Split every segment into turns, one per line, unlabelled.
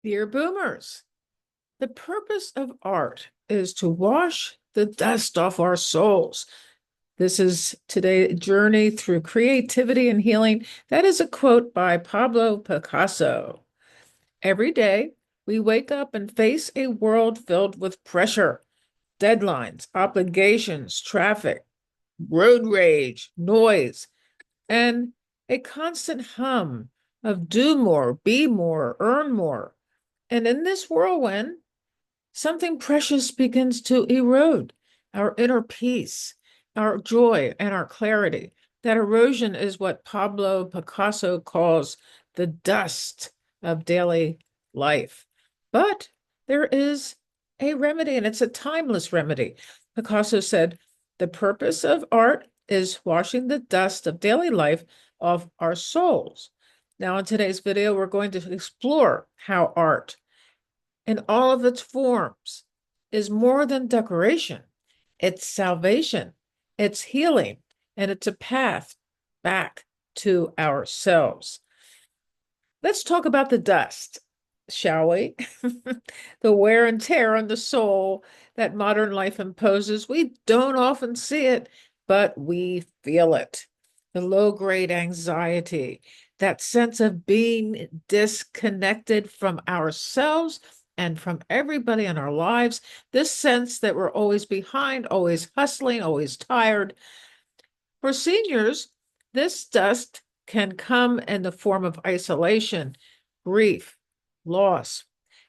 Dear boomers, the purpose of art is to wash the dust off our souls. This is today's journey through creativity and healing. That is a quote by Pablo Picasso. Every day, we wake up and face a world filled with pressure, deadlines, obligations, traffic, road rage, noise, and a constant hum of do more, be more, earn more. And in this whirlwind, something precious begins to erode our inner peace, our joy, and our clarity. That erosion is what Pablo Picasso calls the dust of daily life. But there is a remedy, and it's a timeless remedy. Picasso said, the purpose of art is washing the dust of daily life off our souls. Now, in today's video, we're going to explore how art in all of its forms is more than decoration. It's salvation, it's healing, and it's a path back to ourselves. Let's talk about the dust, shall we? The wear and tear on the soul that modern life imposes. We don't often see it, but we feel it. The low-grade anxiety, that sense of being disconnected from ourselves and from everybody in our lives, this sense that we're always behind, always hustling, always tired. For seniors, this dust can come in the form of isolation, grief, loss.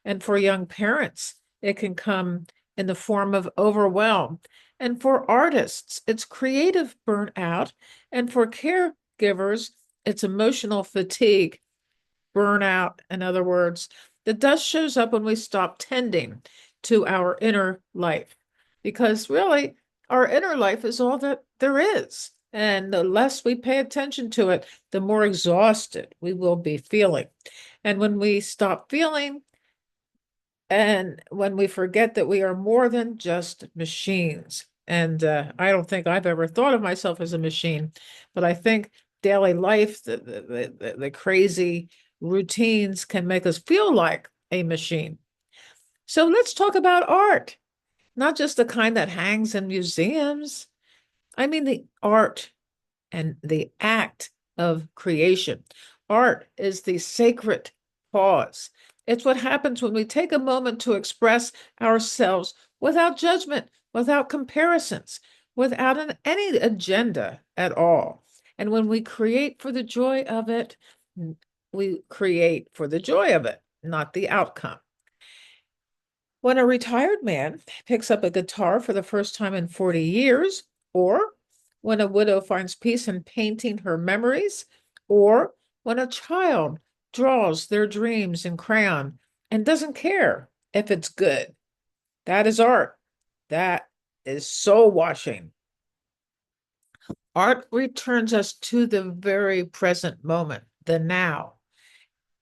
And for young parents, it can come in the form of overwhelm. And for artists, it's creative burnout. And for caregivers, it's emotional fatigue, burnout. In other words, the dust shows up when we stop tending to our inner life, because really, our inner life is all that there is. And the less we pay attention to it, the more exhausted we will be feeling. And when we stop feeling, and when we forget that we are more than just machines, and I don't think I've ever thought of myself as a machine, but I think daily life, the crazy routines can make us feel like a machine. So let's talk about art, not just the kind that hangs in museums. I mean, the art and the act of creation. Art is the sacred pause. It's what happens when we take a moment to express ourselves without judgment, without comparisons, without any agenda at all. And when we create for the joy of it, we create for the joy of it, not the outcome. When a retired man picks up a guitar for the first time in 40 years, or when a widow finds peace in painting her memories, or when a child draws their dreams in crayon and doesn't care if it's good, that is art. That is soul washing. Art returns us to the very present moment, the now.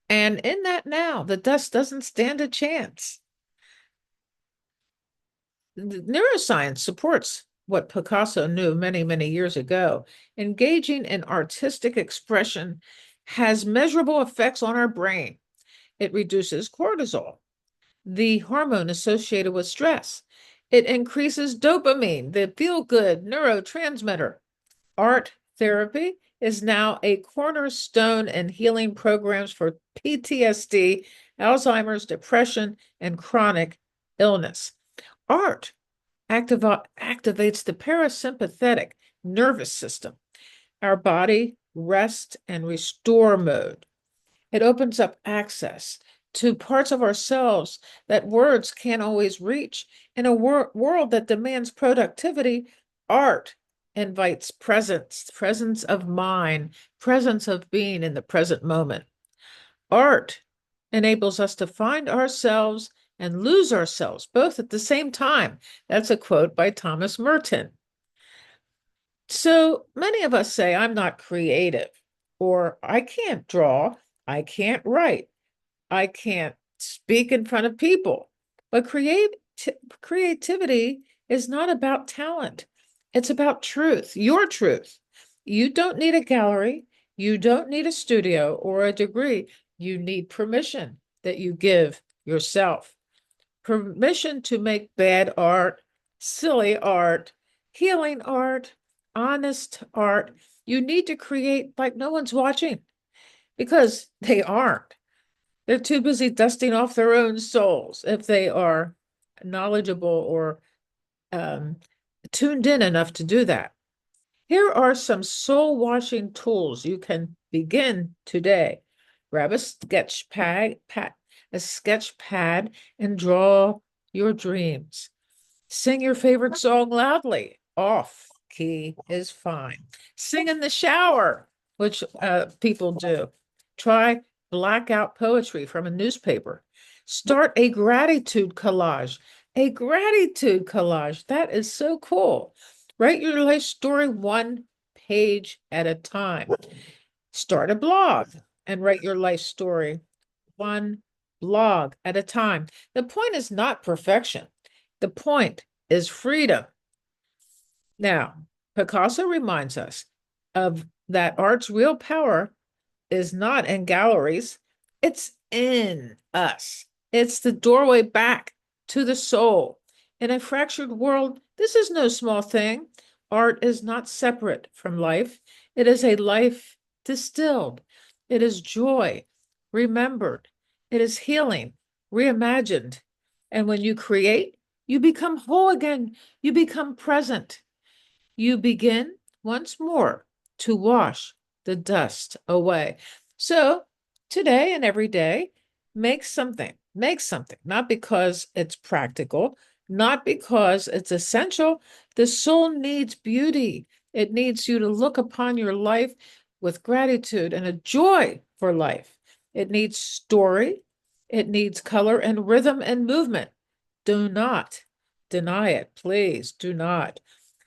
And in that now, the dust doesn't stand a chance. Neuroscience supports what Picasso knew many, many years ago. Engaging in artistic expression has measurable effects on our brain. It reduces cortisol, the hormone associated with stress. It increases dopamine, the feel-good neurotransmitter. Art therapy is now a cornerstone in healing programs for PTSD, Alzheimer's, depression, and chronic illness. Art activates the parasympathetic nervous system, our body rest and restore mode. It opens up access to parts of ourselves that words can't always reach. In a world that demands productivity, art invites presence of mind, presence of being in the present moment. Art enables us to find ourselves and lose ourselves both at the same time. That's a quote by Thomas Merton. So many of us say, I'm not creative, or I can't draw, I can't write, I can't speak in front of people. But creativity is not about talent. It's about truth, your truth. You don't need a gallery. You don't need a studio or a degree. You need permission that you give yourself. Permission to make bad art, silly art, healing art, honest art. You need to create like no one's watching because they aren't. They're too busy dusting off their own souls if they are knowledgeable or um, tuned in enough to do that. Here are some soul washing tools you can begin today. Grab a sketch pad, and draw your dreams. Sing your favorite song loudly. Off key is fine. Sing in the shower, which people do. Try blackout poetry from a newspaper. Start a gratitude collage. A gratitude collage. That is so cool. Write your life story one page at a time. Start a blog and write your life story one blog at a time. The point is not perfection. The point is freedom. Now, Picasso reminds us of that art's real power is not in galleries, it's in us. It's the doorway back to the soul. In a fractured world, this is no small thing. Art is not separate from life. It is a life distilled. It is joy remembered. It is healing reimagined. And when you create, you become whole again. You become present. You begin once more to wash the dust away. So today and every day, make something, not because it's practical, not because it's essential. The soul needs beauty. It needs you to look upon your life with gratitude and a joy for life. It needs story. It needs color and rhythm and movement. Do not deny it. Please do not.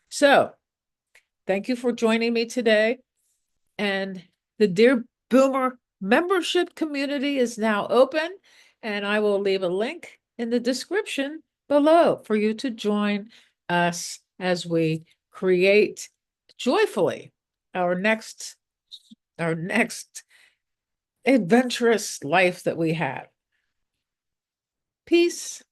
So, thank you for joining me today. And the Dear Boomer membership community is now open, and I will leave a link in the description below for you to join us as we create joyfully our next adventurous life that we have. Peace.